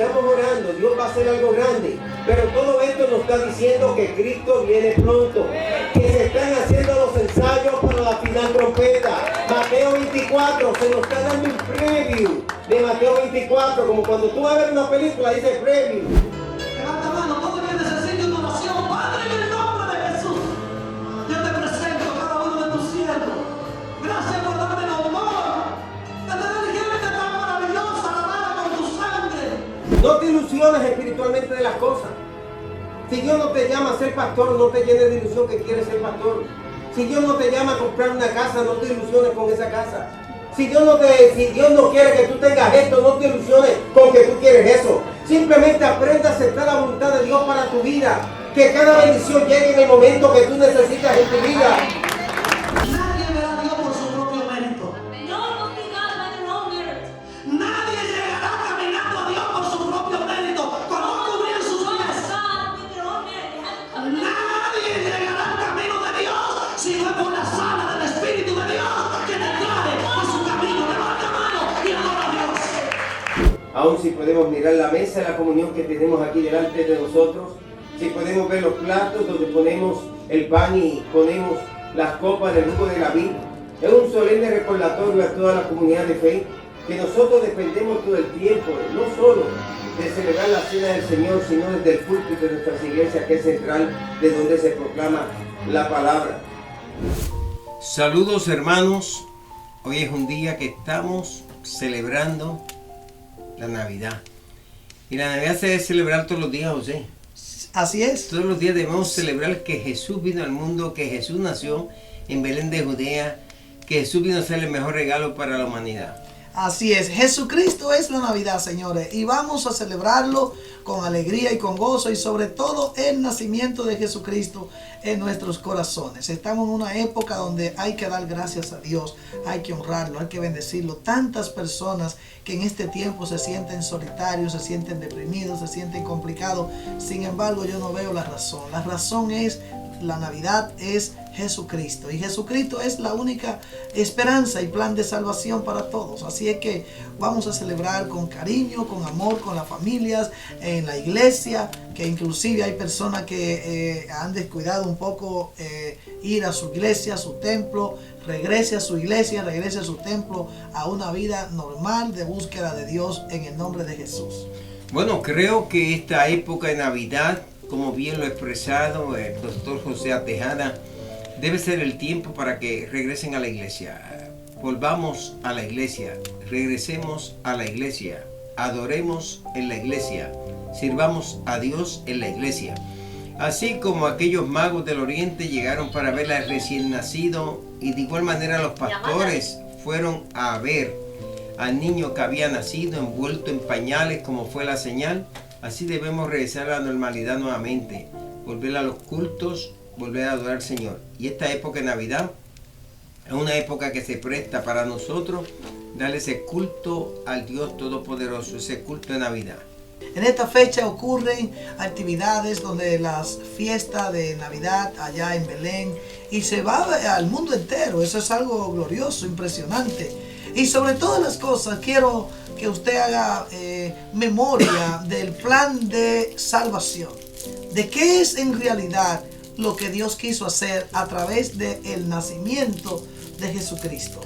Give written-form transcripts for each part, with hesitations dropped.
sigamos orando, Dios va a hacer algo grande. Pero todo esto nos está diciendo que Cristo viene pronto, que se están haciendo los ensayos para la final trompeta. Mateo 24, se nos está dando un preview de Mateo 24, como cuando tú vas a ver una película, dice preview. Levanta mano, todo el que necesite una oración, Padre, en el nombre de Jesús, yo te presento a cada uno de tus siervos. Gracias por darme el honor de tener gente tan maravillosa, lavada con tu sangre. No te ilusiones espiritualmente de las cosas. Si Dios no te llama a ser pastor, no te llenes de ilusión que quieres ser pastor. Si Dios no te llama a comprar una casa, no te ilusiones con esa casa. Si Dios no quiere que tú tengas esto, no te ilusiones con que tú quieres eso. Simplemente aprende a aceptar la voluntad de Dios para tu vida. Que cada bendición llegue en el momento que tú necesitas en tu vida. Nadie verá a Dios por su propio mérito. Nadie llegará caminando a Dios por su propio mérito, con no cubrir sus pies. Nadie llegará al camino de Dios si no es por la sala del Espíritu de Dios que te trae por su camino. Levanta mano y adora a Dios. Aún si podemos mirar la mesa, la comunión que tenemos aquí delante de nosotros, si podemos ver los platos donde ponemos el pan y ponemos las copas del jugo de la vid, es un solemne recordatorio a toda la comunidad de fe que nosotros dependemos todo el tiempo, no solo de celebrar la cena del Señor, sino desde el púlpito de nuestras iglesias, que es central, de donde se proclama la palabra. Saludos, hermanos. Hoy es un día que estamos celebrando la Navidad. Y la Navidad se debe celebrar todos los días, José. Así es. Todos los días debemos celebrar que Jesús vino al mundo, que Jesús nació en Belén de Judea, que Jesús vino a ser el mejor regalo para la humanidad. Así es, Jesucristo es la Navidad, señores, y vamos a celebrarlo con alegría y con gozo, y sobre todo el nacimiento de Jesucristo en nuestros corazones. Estamos en una época donde hay que dar gracias a Dios, hay que honrarlo, hay que bendecirlo. Tantas personas que en este tiempo se sienten solitarios, se sienten deprimidos, se sienten complicados. Sin embargo, yo no veo la razón. La razón es, la Navidad es Jesucristo, y Jesucristo es la única esperanza y plan de salvación para todos. Así es que vamos a celebrar con cariño, con amor, con las familias, en la iglesia, que inclusive hay personas que han descuidado un poco ir a su iglesia, a su templo. Regrese a su iglesia, regrese a su templo, a una vida normal de búsqueda de Dios en el nombre de Jesús. Bueno, creo que esta época de Navidad, como bien lo ha expresado el doctor José Tejada, debe ser el tiempo para que regresen a la iglesia. Volvamos a la iglesia, regresemos a la iglesia, adoremos en la iglesia, sirvamos a Dios en la iglesia. Así como aquellos magos del oriente llegaron para ver al recién nacido, y de igual manera los pastores fueron a ver al niño que había nacido envuelto en pañales, como fue la señal, así debemos regresar a la normalidad nuevamente, volver a los cultos, volver a adorar al Señor. Y esta época de Navidad es una época que se presta para nosotros darle ese culto al Dios Todopoderoso, ese culto de Navidad. En esta fecha ocurren actividades donde las fiestas de Navidad allá en Belén, y se va al mundo entero. Eso es algo glorioso, impresionante. Y sobre todas las cosas, quiero que usted haga memoria del plan de salvación, de qué es en realidad lo que Dios quiso hacer a través del nacimiento de Jesucristo.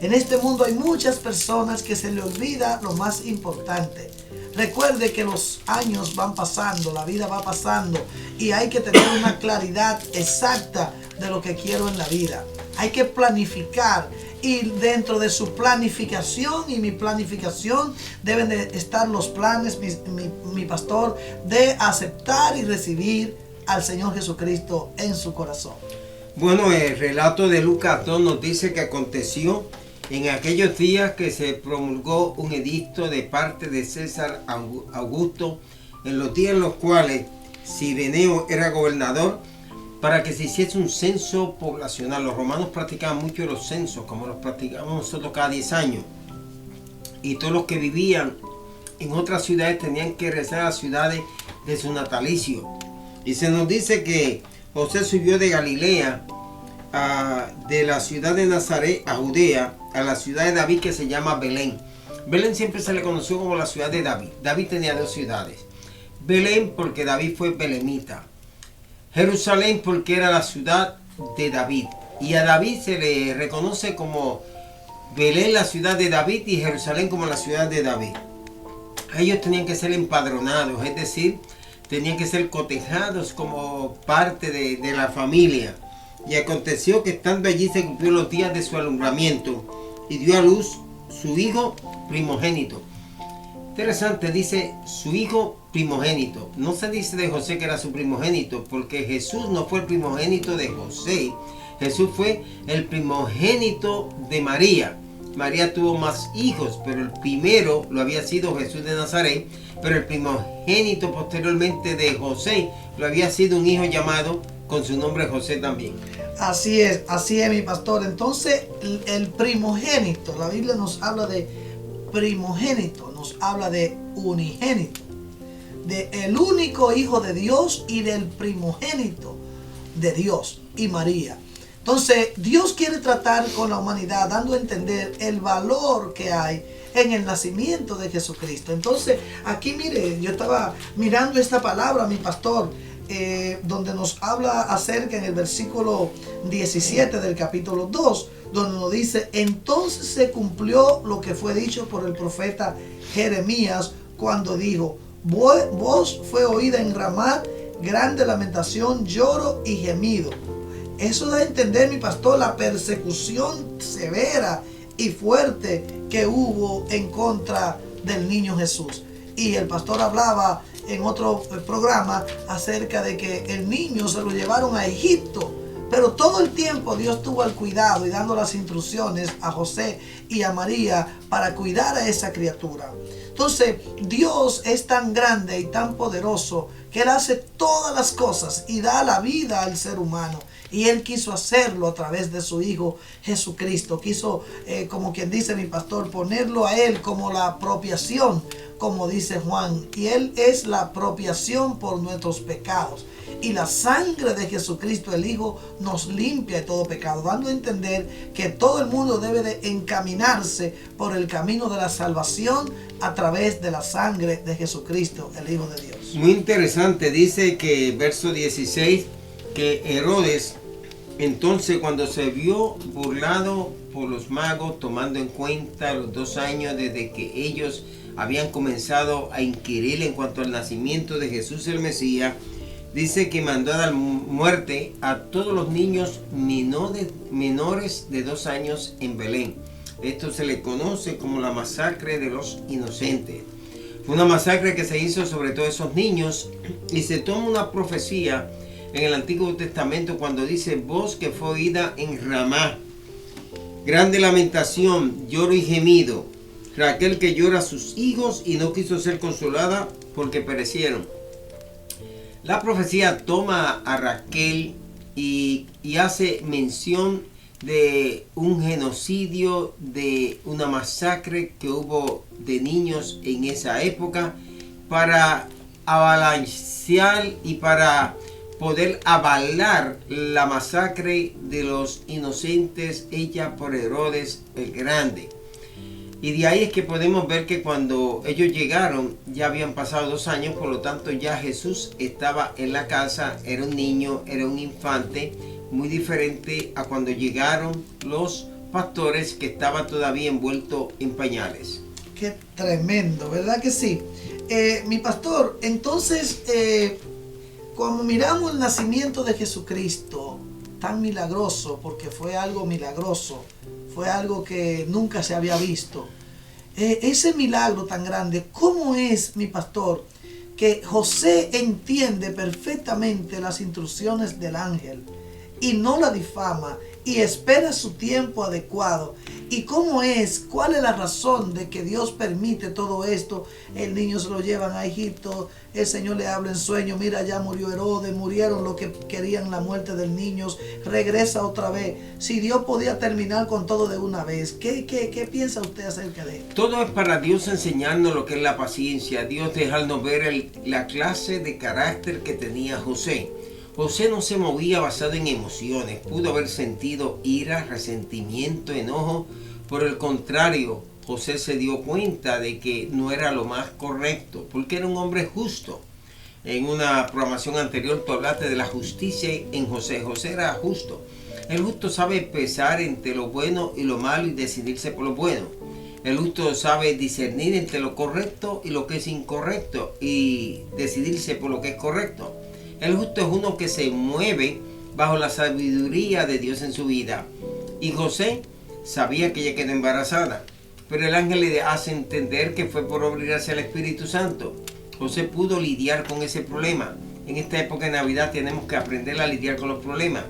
En este mundo hay muchas personas que se le olvida lo más importante. Recuerde que los años van pasando, la vida va pasando, y hay que tener una claridad exacta de lo que quiero en la vida. Hay que planificar, y dentro de su planificación y mi planificación deben de estar los planes, mi pastor, de aceptar y recibir al Señor Jesucristo en su corazón. Bueno, el relato de Lucas 2 nos dice que aconteció en aquellos días que se promulgó un edicto de parte de César Augusto, en los días en los cuales Cirenio era gobernador, para que se hiciese un censo poblacional. Los romanos practicaban mucho los censos, como los practicamos nosotros cada 10 años. Y todos los que vivían en otras ciudades tenían que regresar a las ciudades de su natalicio. Y se nos dice que José subió de Galilea, de la ciudad de Nazaret a Judea, a la ciudad de David, que se llama Belén. Belén siempre se le conoció como la ciudad de David. David tenía dos ciudades. Belén porque David fue belemita. Jerusalén porque era la ciudad de David. Y a David se le reconoce como Belén, la ciudad de David, y Jerusalén como la ciudad de David. Ellos tenían que ser empadronados, es decir, tenían que ser cotejados como parte de la familia. Y aconteció que estando allí se cumplió los días de su alumbramiento y dio a luz su hijo primogénito. Interesante, dice su hijo primogénito. No se dice de José que era su primogénito, porque Jesús no fue el primogénito de José. Jesús fue el primogénito de María. María tuvo más hijos, pero el primero lo había sido Jesús de Nazaret, pero el primogénito posteriormente de José lo había sido un hijo llamado con su nombre José también. Así es, mi pastor. Entonces, el primogénito, la Biblia nos habla de primogénito, nos habla de unigénito, de el único hijo de Dios y del primogénito de Dios y María. Entonces, Dios quiere tratar con la humanidad, dando a entender el valor que hay en el nacimiento de Jesucristo. Entonces, aquí mire, yo estaba mirando esta palabra, mi pastor, donde nos habla acerca en el versículo 17 del capítulo 2, donde nos dice: entonces se cumplió lo que fue dicho por el profeta Jeremías cuando dijo: voz fue oída en Ramá, grande lamentación, lloro y gemido. Eso da a entender, mi pastor, la persecución severa y fuerte que hubo en contra del niño Jesús. Y el pastor hablaba en otro programa acerca de que el niño se lo llevaron a Egipto, pero todo el tiempo Dios tuvo el cuidado y dando las instrucciones a José y a María para cuidar a esa criatura. Entonces, Dios es tan grande y tan poderoso que Él hace todas las cosas y da la vida al ser humano. Y Él quiso hacerlo a través de su Hijo Jesucristo. Quiso, como quien dice mi pastor, ponerlo a Él como la apropiación, como dice Juan. Y Él es la apropiación por nuestros pecados. Y la sangre de Jesucristo, el Hijo, nos limpia de todo pecado, dando a entender que todo el mundo debe de encaminarse por el camino de la salvación a través de la sangre de Jesucristo, el Hijo de Dios. Muy interesante, dice que verso 16, que Herodes, entonces cuando se vio burlado por los magos, tomando en cuenta los 2 años desde que ellos habían comenzado a inquirir en cuanto al nacimiento de Jesús el Mesías, dice que mandó a dar muerte a todos los niños menores de 2 años en Belén. Esto se le conoce como la masacre de los inocentes. Fue una masacre que se hizo sobre todos esos niños, y se toma una profecía en el Antiguo Testamento cuando dice: voz que fue oída en Ramá, grande lamentación, lloro y gemido, Raquel que llora a sus hijos y no quiso ser consolada porque perecieron. La profecía toma a Raquel y hace mención de un genocidio, de una masacre que hubo de niños en esa época, para avalanchear y para poder avalar la masacre de los inocentes hecha por Herodes el Grande. Y de ahí es que podemos ver que cuando ellos llegaron ya habían pasado 2 años, por lo tanto ya Jesús estaba en la casa, era un niño, era un infante, muy diferente a cuando llegaron los pastores que estaban todavía envueltos en pañales. Qué tremendo, ¿verdad que sí? Mi pastor, entonces, cuando miramos el nacimiento de Jesucristo, tan milagroso, porque fue algo milagroso, fue algo que nunca se había visto. Ese milagro tan grande, ¿cómo es, mi pastor, que José entiende perfectamente las instrucciones del ángel y no la difama y espera su tiempo adecuado? ¿Y cómo es? ¿Cuál es la razón de que Dios permite todo esto? El niño se lo llevan a Egipto, el Señor le habla en sueño: mira, ya murió Herodes, murieron los que querían la muerte del niño, regresa otra vez. Si Dios podía terminar con todo de una vez, ¿qué piensa usted acerca de esto? Todo es para Dios enseñarnos lo que es la paciencia, Dios dejarnos ver la clase de carácter que tenía José. José no se movía basado en emociones, pudo haber sentido ira, resentimiento, enojo. Por el contrario, José se dio cuenta de que no era lo más correcto, porque era un hombre justo. En una programación anterior tú hablaste de la justicia en José. José era justo. El justo sabe pesar entre lo bueno y lo malo y decidirse por lo bueno. El justo sabe discernir entre lo correcto y lo que es incorrecto y decidirse por lo que es correcto. El justo es uno que se mueve bajo la sabiduría de Dios en su vida. Y José sabía que ella quedó embarazada, pero el ángel le hace entender que fue por obra y gracia del Espíritu Santo. José pudo lidiar con ese problema. En esta época de Navidad tenemos que aprender a lidiar con los problemas.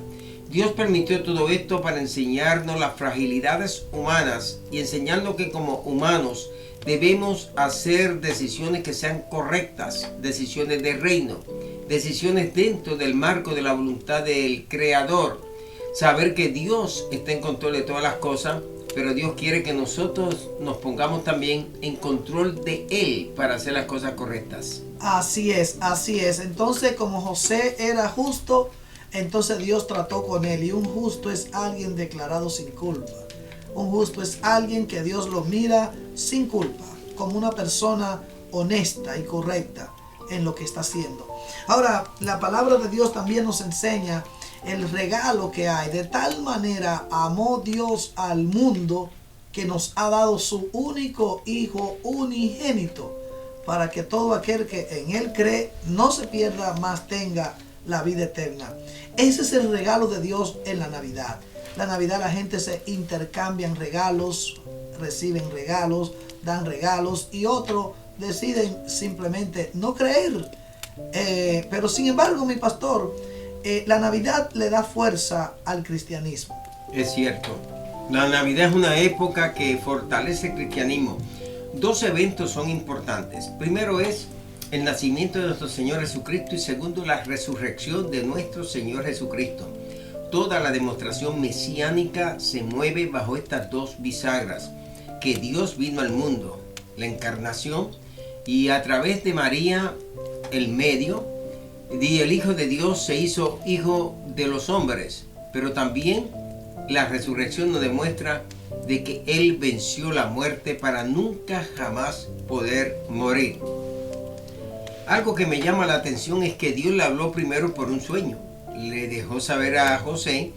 Dios permitió todo esto para enseñarnos las fragilidades humanas y enseñarnos que como humanos debemos hacer decisiones que sean correctas, decisiones de reino, decisiones dentro del marco de la voluntad del Creador. Saber que Dios está en control de todas las cosas, pero Dios quiere que nosotros nos pongamos también en control de Él para hacer las cosas correctas. Así es, así es. Entonces, como José era justo, entonces Dios trató con él. Y un justo es alguien declarado sin culpa. Un justo es alguien que Dios lo mira sin culpa, como una persona honesta y correcta en lo que está haciendo. Ahora, la palabra de Dios también nos enseña el regalo que hay. De tal manera amó Dios al mundo que nos ha dado su único Hijo unigénito, para que todo aquel que en Él cree no se pierda, mas tenga la vida eterna. Ese es el regalo de Dios en la Navidad. La Navidad la gente se intercambian regalos, reciben regalos, dan regalos y otros deciden simplemente no creer. Pero sin embargo, mi pastor, la Navidad le da fuerza al cristianismo. Es cierto. La Navidad es una época que fortalece el cristianismo. Dos eventos son importantes. Primero es el nacimiento de nuestro Señor Jesucristo y segundo, la resurrección de nuestro Señor Jesucristo. Toda la demostración mesiánica se mueve bajo estas dos bisagras, que Dios vino al mundo, la encarnación, y a través de María, el medio, y el Hijo de Dios se hizo hijo de los hombres, pero también la resurrección nos demuestra de que Él venció la muerte para nunca jamás poder morir. Algo que me llama la atención es que Dios le habló primero por un sueño. Le dejó saber a José,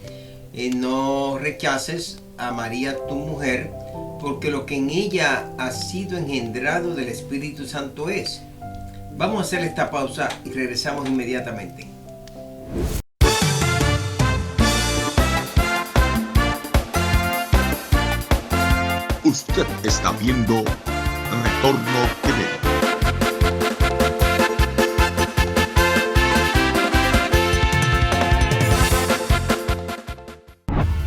no rechaces a María tu mujer, porque lo que en ella ha sido engendrado del Espíritu Santo es. Vamos a hacer esta pausa y regresamos inmediatamente. Usted está viendo Retorno TV.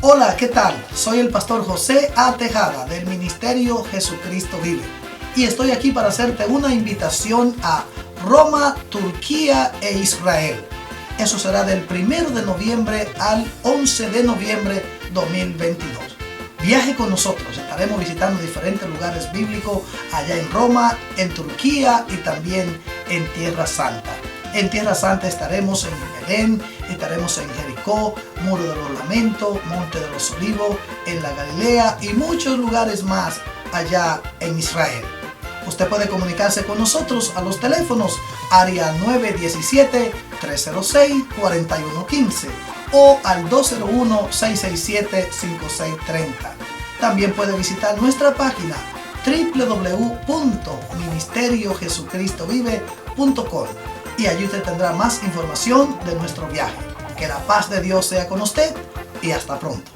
Hola, ¿qué tal? Soy el pastor José A. Tejada del Ministerio Jesucristo Vive y estoy aquí para hacerte una invitación a Roma, Turquía e Israel. Eso será del 1 de noviembre al 11 de noviembre 2022. Viaje con nosotros, estaremos visitando diferentes lugares bíblicos allá en Roma, en Turquía y también en Tierra Santa. En Tierra Santa estaremos en Belén, estaremos en Jericó, Muro de los Lamentos, Monte de los Olivos, en la Galilea y muchos lugares más allá en Israel. Usted puede comunicarse con nosotros a los teléfonos área 917-306-4115 o al 201-667-5630. También puede visitar nuestra página www.ministeriojesucristovive.com y allí usted tendrá más información de nuestro viaje. Que la paz de Dios sea con usted y hasta pronto.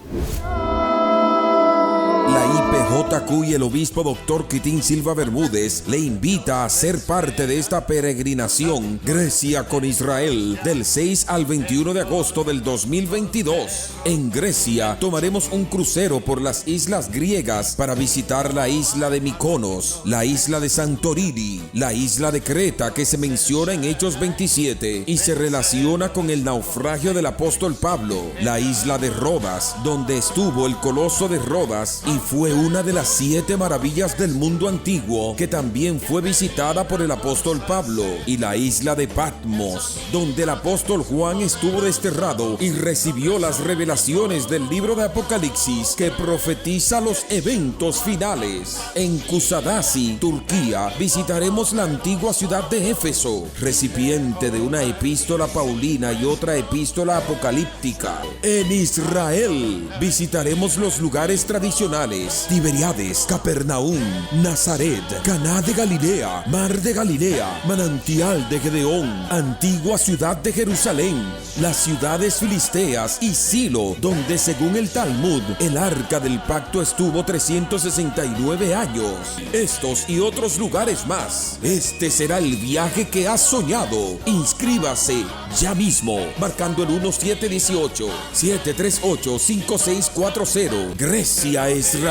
La IPJQ y el obispo Dr. Quitín Silva Bermúdez le invita a ser parte de esta peregrinación Grecia con Israel del 6 al 21 de agosto del 2022. En Grecia tomaremos un crucero por las islas griegas para visitar la isla de Mykonos, la isla de Santorini, la isla de Creta que se menciona en Hechos 27 y se relaciona con el naufragio del apóstol Pablo, la isla de Rodas donde estuvo el coloso de Rodas y fue una de las 7 maravillas del mundo antiguo que también fue visitada por el apóstol Pablo, y la isla de Patmos, donde el apóstol Juan estuvo desterrado y recibió las revelaciones del libro de Apocalipsis que profetiza los eventos finales. En Kusadasi, Turquía, visitaremos la antigua ciudad de Éfeso, recipiente de una epístola paulina y otra epístola apocalíptica. En Israel, visitaremos los lugares tradicionales: Tiberíades, Capernaum, Nazaret, Caná de Galilea, Mar de Galilea, Manantial de Gedeón, antigua ciudad de Jerusalén, las ciudades filisteas y Silo, donde según el Talmud, el arca del pacto estuvo 369 años. Estos y otros lugares más. Este será el viaje que has soñado. Inscríbase ya mismo, marcando el 1718-738-5640. Grecia, Israel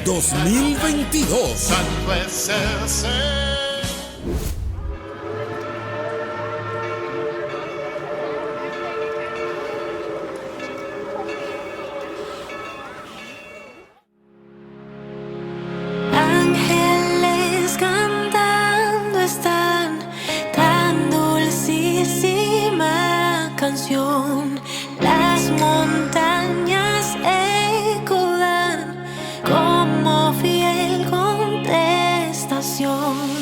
2022. Santo es el ser. Ángeles cantando están, tan dulcísima canción. Las montañas eco dan como fiel contestación.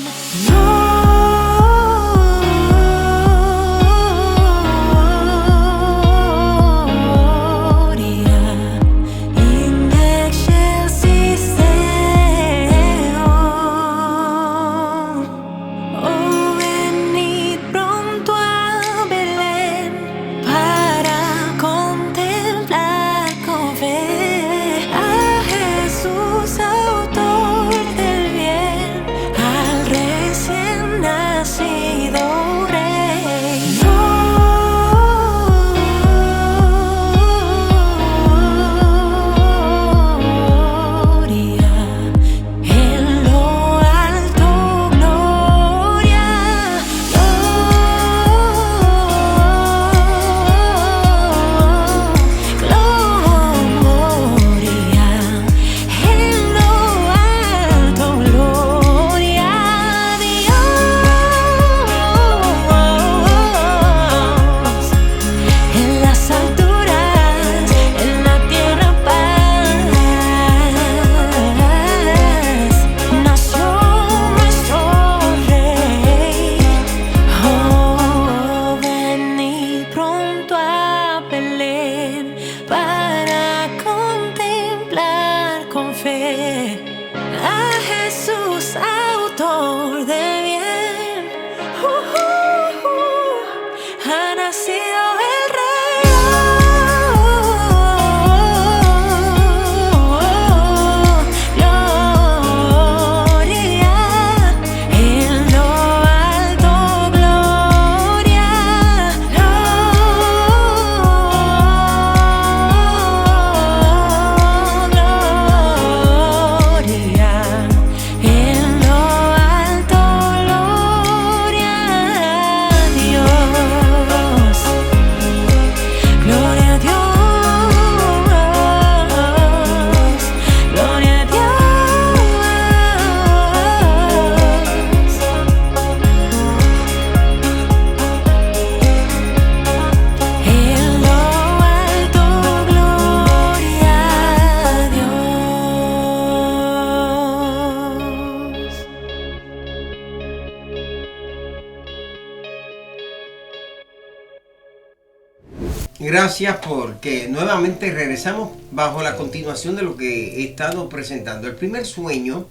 Gracias, porque nuevamente regresamos bajo la continuación de lo que he estado presentando. El primer sueño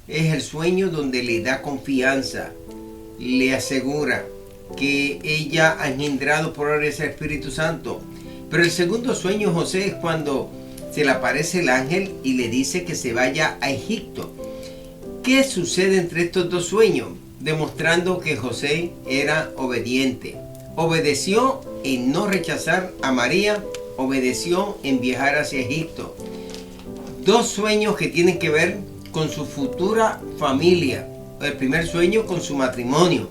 es el sueño donde le da confianza, le asegura que ella ha engendrado por ahora ese Espíritu Santo. Pero el segundo sueño, José, es cuando se le aparece el ángel y le dice que se vaya a Egipto. ¿Qué sucede entre estos dos sueños? Demostrando que José era obediente. Obedeció en no rechazar a María, obedeció en viajar hacia Egipto. Dos sueños que tienen que ver con su futura familia. El primer sueño con su matrimonio.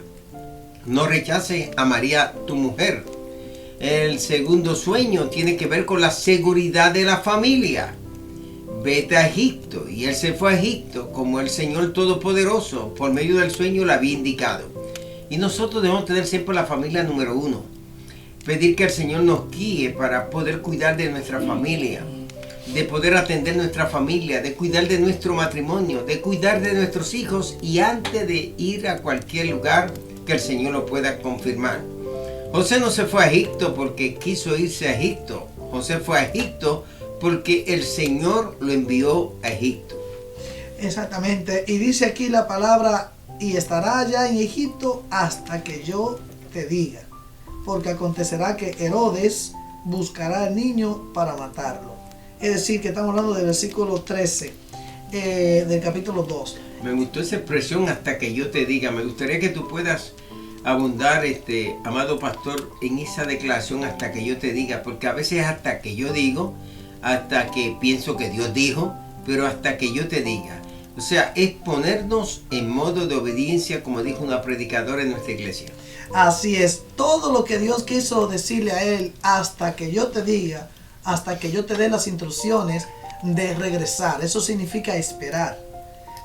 No rechaces a María, tu mujer. El segundo sueño tiene que ver con la seguridad de la familia. vete a Egipto. Y él se fue a Egipto como el Señor Todopoderoso, por medio del sueño, le había indicado. Y nosotros debemos tener siempre la familia número uno. Pedir que el Señor nos guíe para poder cuidar de nuestra familia, de poder atender nuestra familia, de cuidar de nuestro matrimonio, de cuidar de nuestros hijos, y antes de ir a cualquier lugar, que el Señor lo pueda confirmar. José no se fue a Egipto porque quiso irse a Egipto. José fue a Egipto porque el Señor lo envió a Egipto. Exactamente. Y dice aquí la palabra, y estará allá en Egipto hasta que yo te diga. Porque acontecerá que Herodes buscará al niño para matarlo. Es decir, que estamos hablando del versículo 13 del capítulo 2. Me gustó esa expresión, hasta que yo te diga. Me gustaría que tú puedas abundar, amado pastor, en esa declaración, hasta que yo te diga, porque a veces hasta que yo digo, hasta que pienso que Dios dijo, pero hasta que yo te diga. O sea, es ponernos en modo de obediencia, como dijo una predicadora en nuestra iglesia. Así es, todo lo que Dios quiso decirle a él, hasta que yo te diga, hasta que yo te dé las instrucciones de regresar. Eso significa esperar.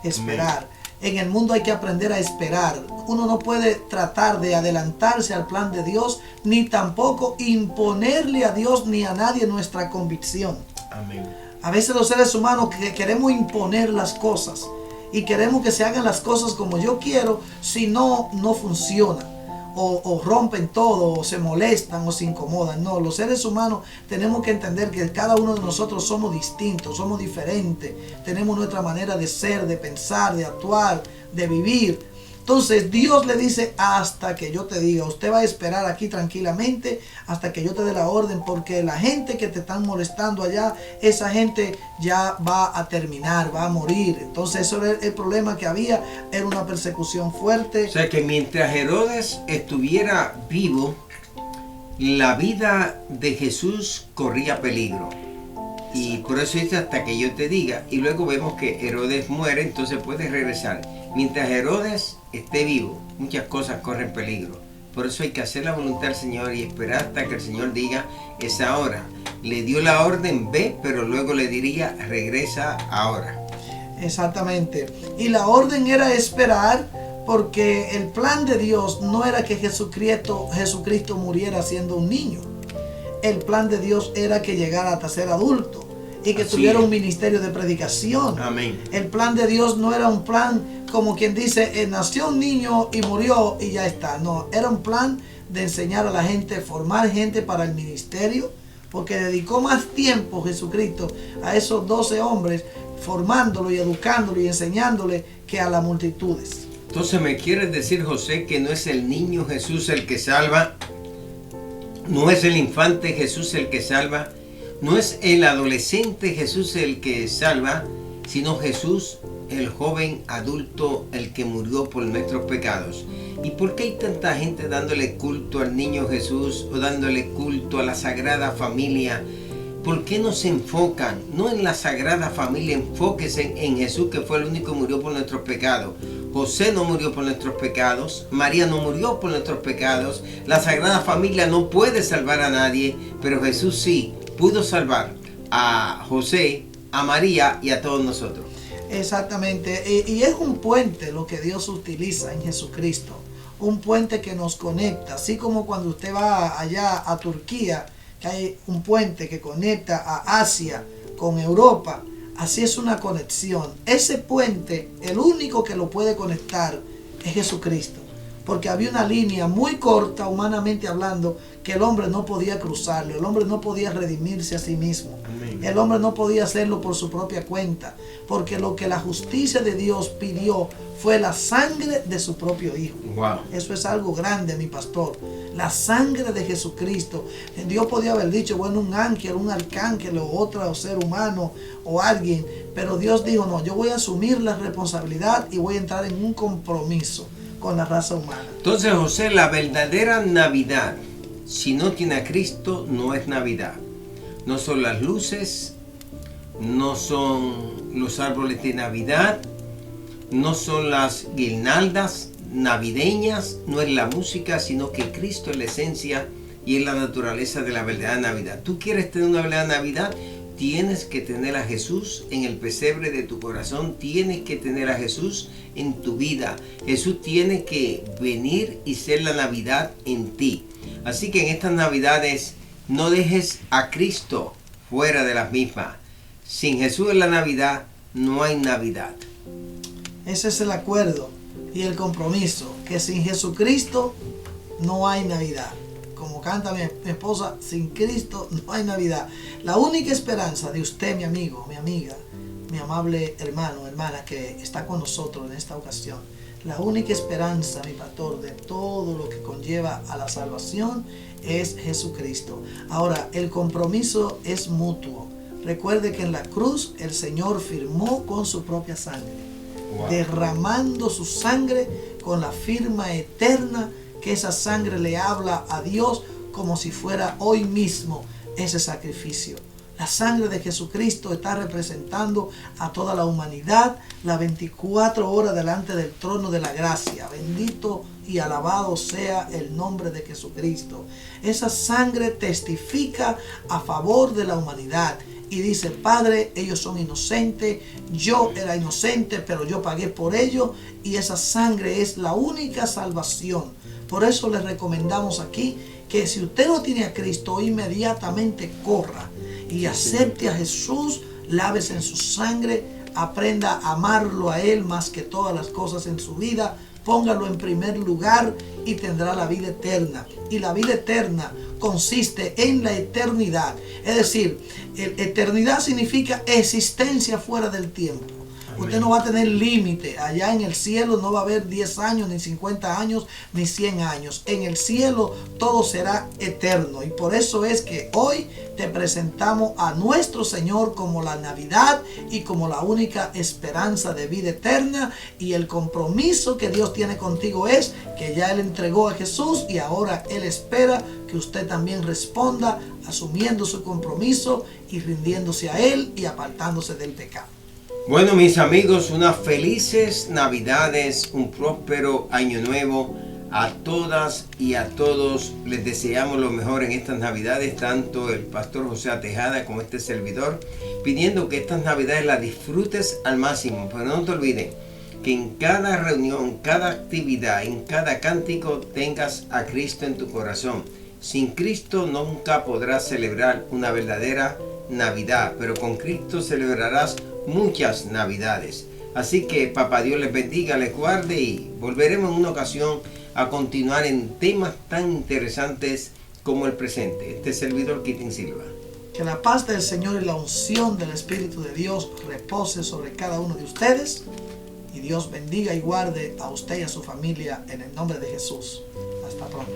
Esperar. Amén. En el mundo hay que aprender a esperar. Uno no puede tratar de adelantarse al plan de Dios, ni tampoco imponerle a Dios ni a nadie nuestra convicción. Amén. A veces los seres humanos queremos imponer las cosas y queremos que se hagan las cosas como yo quiero, si no, no funciona. O rompen todo, o se molestan, o se incomodan. No, los seres humanos tenemos que entender que cada uno de nosotros somos distintos, somos diferentes. Tenemos nuestra manera de ser, de pensar, de actuar, de vivir. Entonces Dios le dice, hasta que yo te diga. Usted va a esperar aquí tranquilamente hasta que yo te dé la orden, porque la gente que te están molestando allá, esa gente ya va a terminar, va a morir. Entonces eso era el problema que había, era una persecución fuerte. O sea que mientras Herodes estuviera vivo, la vida de Jesús corría peligro. Y por eso dice, hasta que yo te diga. Y luego vemos que Herodes muere, entonces puede regresar. Mientras Herodes esté vivo, muchas cosas corren peligro. Por eso hay que hacer la voluntad del Señor y esperar hasta que el Señor diga, es ahora. Le dio la orden, ve, pero luego le diría, regresa ahora. Exactamente. Y la orden era esperar, porque el plan de Dios no era que Jesucristo muriera siendo un niño. El plan de Dios era que llegara hasta ser adulto y que tuviera un ministerio de predicación. Amén. El plan de Dios no era un plan como quien dice, nació un niño y murió y ya está. No, era un plan de enseñar a la gente, formar gente para el ministerio, porque dedicó más tiempo Jesucristo a esos 12 hombres, formándolo y educándolo y enseñándole, que a las multitudes. Entonces me quieres decir, José, que no es el niño Jesús el que salva, no es el infante Jesús el que salva, no es el adolescente Jesús el que salva, sino Jesús, el joven adulto, el que murió por nuestros pecados. ¿Y por qué hay tanta gente dándole culto al niño Jesús o dándole culto a la Sagrada Familia? ¿Por qué no se enfocan, no en la Sagrada Familia? Enfóquense en Jesús, que fue el único que murió por nuestros pecados. José no murió por nuestros pecados, María no murió por nuestros pecados, la Sagrada Familia no puede salvar a nadie, pero Jesús sí pudo salvar a José, a María y a todos nosotros. Exactamente, y es un puente lo que Dios utiliza en Jesucristo, un puente que nos conecta, así como cuando usted va allá a Turquía, que hay un puente que conecta a Asia con Europa. Así es una conexión. Ese puente, el único que lo puede conectar es Jesucristo, porque había una línea muy corta, humanamente hablando, que el hombre no podía cruzarlo. El hombre no podía redimirse a sí mismo. Amén. El hombre no podía hacerlo por su propia cuenta, porque lo que la justicia de Dios pidió fue la sangre de su propio Hijo. Wow. Eso es algo grande, mi pastor. La sangre de Jesucristo. Dios podía haber dicho, bueno, un ángel, un arcángel o otro ser humano o alguien, pero Dios dijo, no, yo voy a asumir la responsabilidad y voy a entrar en un compromiso con la raza humana. Entonces, José, la verdadera Navidad, si no tiene a Cristo, no es Navidad. No son las luces, no son los árboles de Navidad, no son las guirnaldas navideñas, no es la música, sino que Cristo es la esencia y es la naturaleza de la verdadera Navidad. ¿Tú quieres tener una verdadera Navidad? tienes que tener a Jesús en el pesebre de tu corazón, tienes que tener a Jesús en tu vida. Jesús tiene que venir y ser la Navidad en ti. Así que en estas Navidades no dejes a Cristo fuera de las mismas. Sin Jesús en la Navidad no hay Navidad. Ese es el acuerdo y el compromiso, que sin Jesucristo no hay Navidad. Como canta mi esposa, sin Cristo no hay Navidad. La única esperanza de usted, mi amigo, mi amiga, mi amable hermano, hermana que está con nosotros en esta ocasión, la única esperanza, mi pastor, de todo lo que conlleva a la salvación es Jesucristo. Ahora, el compromiso es mutuo. Recuerde que en la cruz el Señor firmó con su propia sangre, derramando su sangre con la firma eterna, que esa sangre le habla a Dios como si fuera hoy mismo ese sacrificio. La sangre de Jesucristo está representando a toda la humanidad, las 24 horas delante del trono de la gracia. Bendito y alabado sea el nombre de Jesucristo. Esa sangre testifica a favor de la humanidad y dice: Padre, ellos son inocentes, yo era inocente, pero yo pagué por ellos, y esa sangre es la única salvación. Por eso les recomendamos aquí que si usted no tiene a Cristo, inmediatamente corra y acepte a Jesús, lávese en su sangre, aprenda a amarlo a Él más que todas las cosas en su vida, póngalo en primer lugar y tendrá la vida eterna. Y la vida eterna consiste en la eternidad. Es decir, eternidad significa existencia fuera del tiempo. Usted no va a tener límite. Allá en el cielo no va a haber 10 años, ni 50 años, ni 100 años. En el cielo todo será eterno. Y por eso es que hoy te presentamos a nuestro Señor como la Navidad y como la única esperanza de vida eterna. Y el compromiso que Dios tiene contigo es que ya Él entregó a Jesús y ahora Él espera que usted también responda asumiendo su compromiso y rindiéndose a Él y apartándose del pecado. Bueno, mis amigos, unas felices Navidades, un próspero año nuevo. A todas y a todos les deseamos lo mejor en estas Navidades, tanto el pastor José Tejada como este servidor, pidiendo que estas Navidades las disfrutes al máximo. Pero no te olvides que en cada reunión, cada actividad, en cada cántico tengas a Cristo en tu corazón. Sin Cristo nunca podrás celebrar una verdadera Navidad, pero con Cristo celebrarás muchas Navidades. Así que Papá Dios les bendiga, les guarde, y volveremos en una ocasión a continuar en temas tan interesantes como el presente. Este servidor Kitin Silva. Que la paz del Señor y la unción del Espíritu de Dios repose sobre cada uno de ustedes, y Dios bendiga y guarde a usted y a su familia en el nombre de Jesús. Hasta pronto.